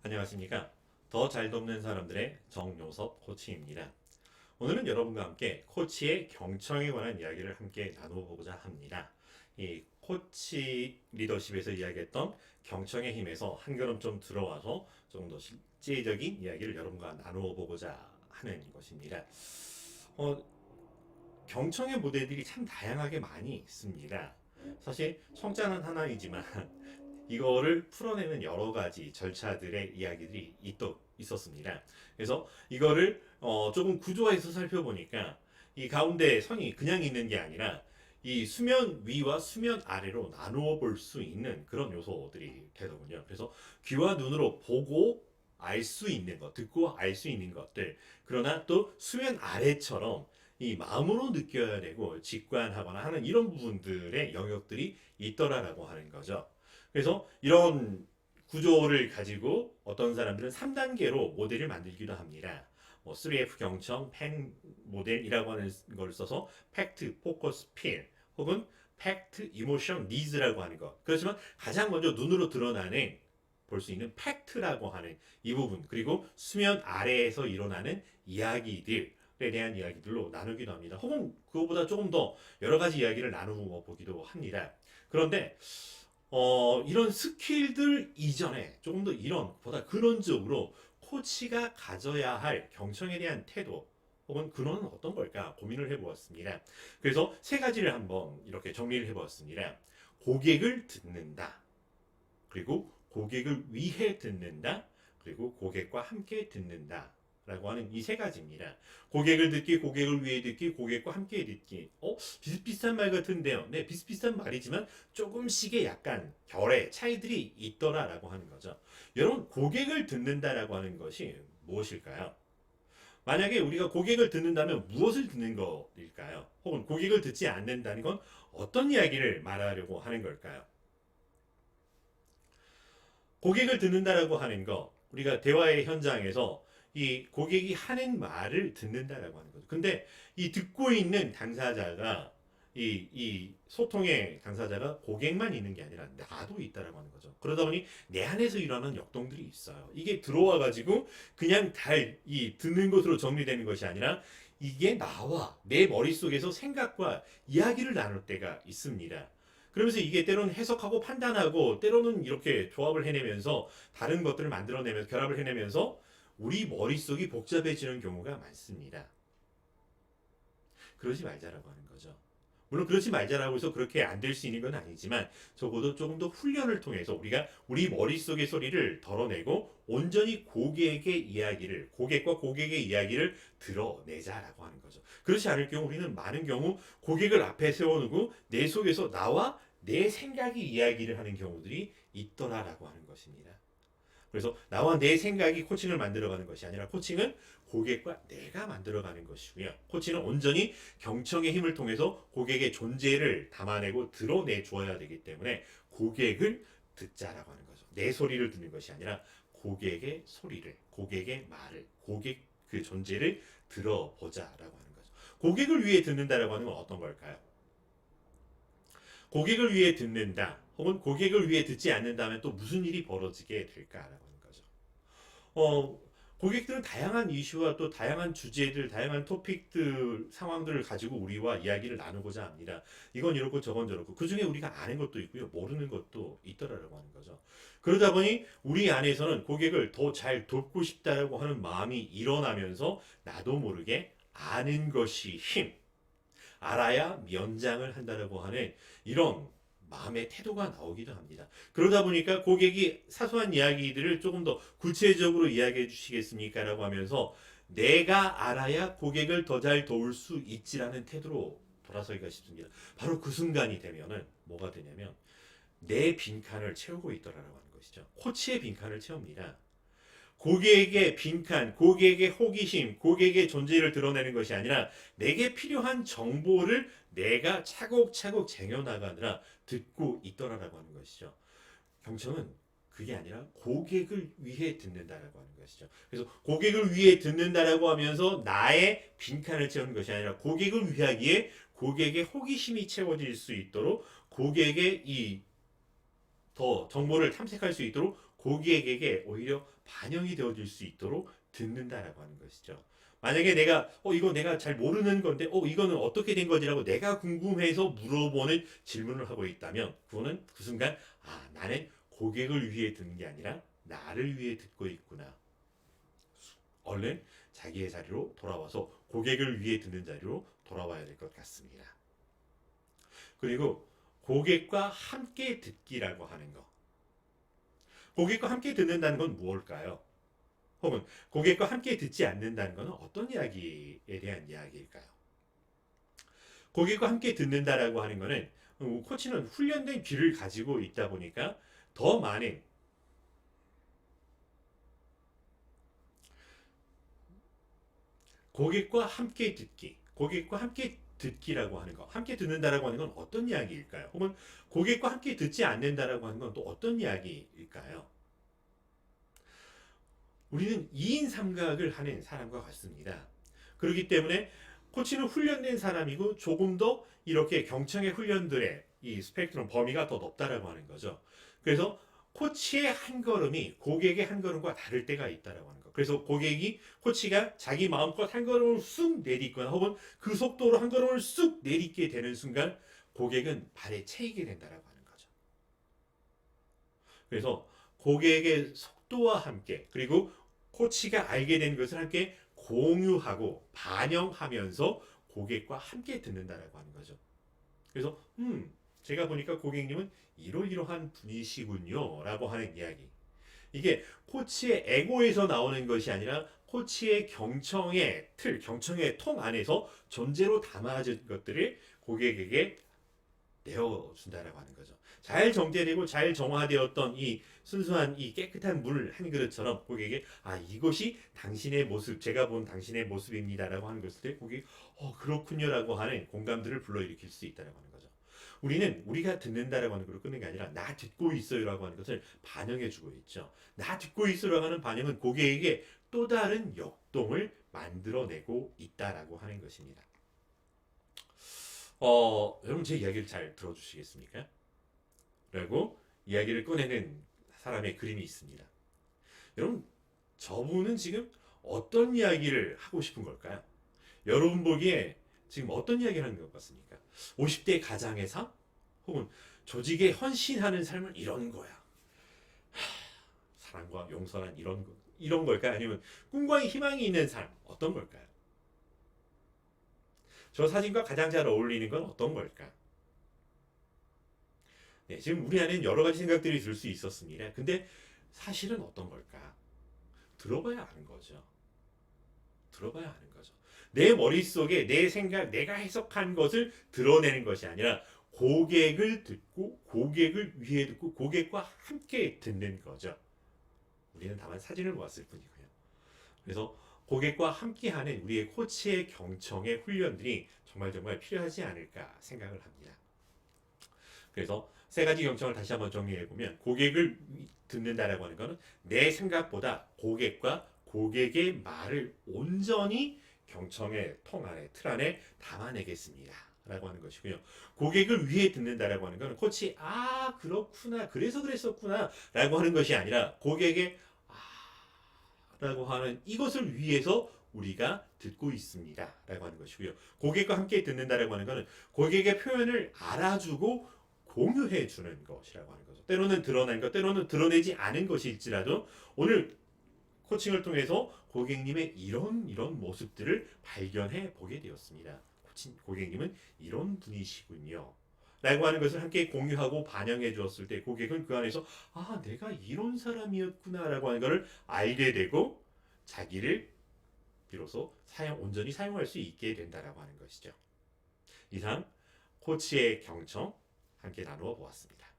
안녕하십니까. 더 잘 돕는 사람들의 정요섭 코치입니다. 오늘은 여러분과 함께 코치의 경청에 관한 이야기를 함께 나눠보고자 합니다. 이 코치 리더십에서 이야기했던 경청의 힘에서 한 걸음 좀 들어와서 조금 더 실제적인 이야기를 여러분과 나눠보고자 하는 것입니다. 어, 경청의 모델들이 참 다양하게 많이 있습니다. 사실 청자는 하나이지만 이거를 풀어내는 여러 가지 절차들의 이야기들이 있었습니다. 그래서 이거를 조금 구조화해서 살펴보니까 이 가운데 선이 그냥 있는 게 아니라 이 수면 위와 수면 아래로 나누어 볼 수 있는 그런 요소들이 되더군요. 그래서 귀와 눈으로 보고 알 수 있는 것, 듣고 알 수 있는 것들. 그러나 또 수면 아래처럼 이 마음으로 느껴야 되고 직관하거나 하는 이런 부분들의 영역들이 있더라라고 하는 거죠. 그래서 이런 구조를 가지고 어떤 사람들은 3단계로 모델을 만들기도 합니다. 3F 경청, 펜 모델이라고 하는 걸 써서 팩트, 포커스, 필 혹은 팩트, 이모션, 니즈라고 하는 것. 그렇지만 가장 먼저 눈으로 드러나는 볼 수 있는 팩트라고 하는 이 부분, 그리고 수면 아래에서 일어나는 이야기들에 대한 이야기들로 나누기도 합니다. 혹은 그거보다 조금 더 여러 가지 이야기를 나누어 보기도 합니다. 그런데 이런 스킬들 이전에 조금 더 이런 보다 근원적으로 코치가 가져야 할 경청에 대한 태도 혹은 근원은 어떤 걸까 고민을 해보았습니다. 그래서 세 가지를 한번 이렇게 정리를 해보았습니다. 고객을 듣는다. 그리고 고객을 위해 듣는다. 그리고 고객과 함께 듣는다. 라고 하는 이 세 가지입니다. 고객을 듣기, 고객을 위해 듣기, 고객과 함께 듣기. 비슷비슷한 말 같은데요. 네, 비슷비슷한 말이지만 조금씩의 약간 결의 차이들이 있더라라고 하는 거죠. 여러분, 고객을 듣는다라고 하는 것이 무엇일까요? 만약에 우리가 고객을 듣는다면 무엇을 듣는 것일까요? 혹은 고객을 듣지 않는다는 건 어떤 이야기를 말하려고 하는 걸까요? 고객을 듣는다라고 하는 거, 우리가 대화의 현장에서 이 고객이 하는 말을 듣는다라고 하는 거죠. 근데 이 듣고 있는 당사자가 이 소통의 당사자가 고객만 있는 게 아니라 나도 있다라고 하는 거죠. 그러다 보니 내 안에서 일어나는 역동들이 있어요. 이게 들어와 가지고 그냥 이 듣는 것으로 정리되는 것이 아니라 이게 나와 내 머릿속에서 생각과 이야기를 나눌 때가 있습니다. 그러면서 이게 때로는 해석하고 판단하고 때로는 이렇게 조합을 해내면서 다른 것들을 만들어내면서 결합을 해내면서 우리 머릿속이 복잡해지는 경우가 많습니다. 그러지 말자라고 하는 거죠. 물론 그러지 말자라고 해서 그렇게 안 될 수 있는 건 아니지만 적어도 조금 더 훈련을 통해서 우리가 우리 머릿속의 소리를 덜어내고 온전히 고객과 고객의 이야기를 드러내자라고 하는 거죠. 그렇지 않을 경우 우리는 많은 경우 고객을 앞에 세워놓고 내 속에서 나와 내 생각이 이야기를 하는 경우들이 있더라라고 하는 것입니다. 그래서 나와 내 생각이 코칭을 만들어가는 것이 아니라 코칭은 고객과 내가 만들어가는 것이고요. 코칭은 온전히 경청의 힘을 통해서 고객의 존재를 담아내고 드러내 주어야 되기 때문에 고객을 듣자라고 하는 거죠. 내 소리를 듣는 것이 아니라 고객의 소리를, 고객의 말을, 고객 그 존재를 들어보자라고 하는 거죠. 고객을 위해 듣는다라고 하는 건 어떤 걸까요? 고객을 위해 듣는다. 혹은 고객을 위해 듣지 않는다면 또 무슨 일이 벌어지게 될까라고 하는 거죠. 어, 고객들은 다양한 이슈와 또 다양한 주제들, 다양한 토픽들, 상황들을 가지고 우리와 이야기를 나누고자 합니다. 이건 이렇고 저건 저렇고. 그 중에 우리가 아는 것도 있고요. 모르는 것도 있더라라고 하는 거죠. 그러다 보니 우리 안에서는 고객을 더 잘 돕고 싶다라고 하는 마음이 일어나면서 나도 모르게 아는 것이 힘. 알아야 면장을 한다라고 하는 이런 마음의 태도가 나오기도 합니다. 그러다 보니까 고객이 사소한 이야기들을 조금 더 구체적으로 이야기해 주시겠습니까? 라고 하면서 내가 알아야 고객을 더 잘 도울 수 있지라는 태도로 돌아서기가 쉽습니다. 바로 그 순간이 되면은 뭐가 되냐면 내 빈칸을 채우고 있더라라고 하는 것이죠. 코치의 빈칸을 채웁니다. 고객의 빈칸, 고객의 호기심, 고객의 존재를 드러내는 것이 아니라 내게 필요한 정보를 내가 차곡차곡 쟁여나가느라 듣고 있더라라고 하는 것이죠. 경청은 그게 아니라 고객을 위해 듣는다라고 하는 것이죠. 그래서 고객을 위해 듣는다라고 하면서 나의 빈칸을 채우는 것이 아니라 고객을 위하기에 고객의 호기심이 채워질 수 있도록 고객의 이 더 정보를 탐색할 수 있도록 고객에게 오히려 반영이 되어질 수 있도록 듣는다라고 하는 것이죠. 만약에 내가 이거 내가 잘 모르는 건데 이거는 어떻게 된 거지라고 내가 궁금해서 물어보는 질문을 하고 있다면 그거는 그 순간 나는 고객을 위해 듣는 게 아니라 나를 위해 듣고 있구나. 얼른 자기의 자리로 돌아와서 고객을 위해 듣는 자리로 돌아와야 될 것 같습니다. 그리고 고객과 함께 듣기라고 하는 거. 고객과 함께 듣는다는 건 무엇일까요? 혹은 고객과 함께 듣지 않는다는 것은 어떤 이야기에 대한 이야기일까요? 고객과 함께 듣는다라고 하는 것은 코치는 훈련된 귀를 가지고 있다 보니까 더 많은 고객과 함께 듣기, 고객과 함께 듣기라고 하는 것, 함께 듣는다라고 하는 건 어떤 이야기일까요? 혹은 고객과 함께 듣지 않는다라고 하는 건 또 어떤 이야기일까요? 우리는 2인 삼각을 하는 사람과 같습니다. 그렇기 때문에 코치는 훈련된 사람이고 조금 더 이렇게 경청의 훈련들의 이 스펙트럼 범위가 더 넓다라고 하는 거죠. 그래서 코치의 한 걸음이 고객의 한 걸음과 다를 때가 있다라고 하는 거. 그래서 코치가 자기 마음껏 한 걸음을 쑥 내딛거나 혹은 그 속도로 한 걸음을 쑥 내딛게 되는 순간 고객은 발에 채이게 된다라고 하는 거죠. 그래서 고객의 속도와 함께 그리고 코치가 알게 된 것을 함께 공유하고 반영하면서 고객과 함께 듣는다라고 하는 거죠. 그래서 제가 보니까 고객님은 이러이러한 분이시군요 라고 하는 이야기. 이게 코치의 에고에서 나오는 것이 아니라 코치의 경청의 틀, 경청의 통 안에서 존재로 담아진 것들을 고객에게 내어준다라고 하는 거죠. 잘 정제되고 잘 정화되었던 이 순수한 이 깨끗한 물 한 그릇처럼 고객에게 이것이 당신의 모습, 제가 본 당신의 모습입니다라고 하는 것을 때 고객이 그렇군요라고 하는 공감들을 불러일으킬 수 있다라고 하는 거죠. 우리는 우리가 듣는다라고 하는 걸 끊는 게 아니라 나 듣고 있어요라고 하는 것을 반영해주고 있죠. 나 듣고 있어요라고 하는 반영은 고객에게 또 다른 역동을 만들어내고 있다라고 하는 것입니다. 여러분 제 이야기를 잘 들어주시겠습니까? 라고 이야기를 꺼내는 사람의 그림이 있습니다. 여러분 저분은 지금 어떤 이야기를 하고 싶은 걸까요? 여러분 보기에 지금 어떤 이야기를 하는 것 같습니까? 50대 가장의 삶? 혹은 조직에 헌신하는 삶을 이런 거야. 사랑과 용서란 이런 걸까요? 아니면 꿈과 희망이 있는 삶 어떤 걸까요? 저 사진과 가장 잘 어울리는 건 어떤 걸까? 네, 지금 우리 안에는 여러 가지 생각들이 들 수 있었습니다. 근데 사실은 어떤 걸까? 들어봐야 아는 거죠. 들어봐야 아는 거죠. 내 머릿속에 내 생각, 내가 해석한 것을 드러내는 것이 아니라 고객을 듣고 고객을 위해 듣고 고객과 함께 듣는 거죠. 우리는 다만 사진을 보았을 뿐이고요. 그래서 고객과 함께하는 우리의 코치의 경청의 훈련들이 정말 필요하지 않을까 생각을 합니다. 그래서 세 가지 경청을 다시 한번 정리해 보면 고객을 듣는다라고 하는 것은 내 생각보다 고객과 고객의 말을 온전히 경청의 통 안에 틀 안에 담아내겠습니다. 라고 하는 것이고요. 고객을 위해 듣는다라고 하는 것은 코치 그렇구나 그래서 그랬었구나 라고 하는 것이 아니라 고객의 라고 하는 이것을 위해서 우리가 듣고 있습니다. 라고 하는 것이고요. 고객과 함께 듣는다라고 하는 것은 고객의 표현을 알아주고 공유해 주는 것이라고 하는 거죠. 때로는 드러낸 것, 때로는 드러내지 않은 것일지라도 오늘 코칭을 통해서 고객님의 이런 모습들을 발견해 보게 되었습니다. 고객님은 이런 분이시군요. 라고 하는 것을 함께 공유하고 반영해 주었을 때 고객은 그 안에서 내가 이런 사람이었구나 라고 하는 것을 알게 되고 자기를 비로소 온전히 사용할 수 있게 된다라고 하는 것이죠. 이상 코치의 경청 함께 나누어 보았습니다.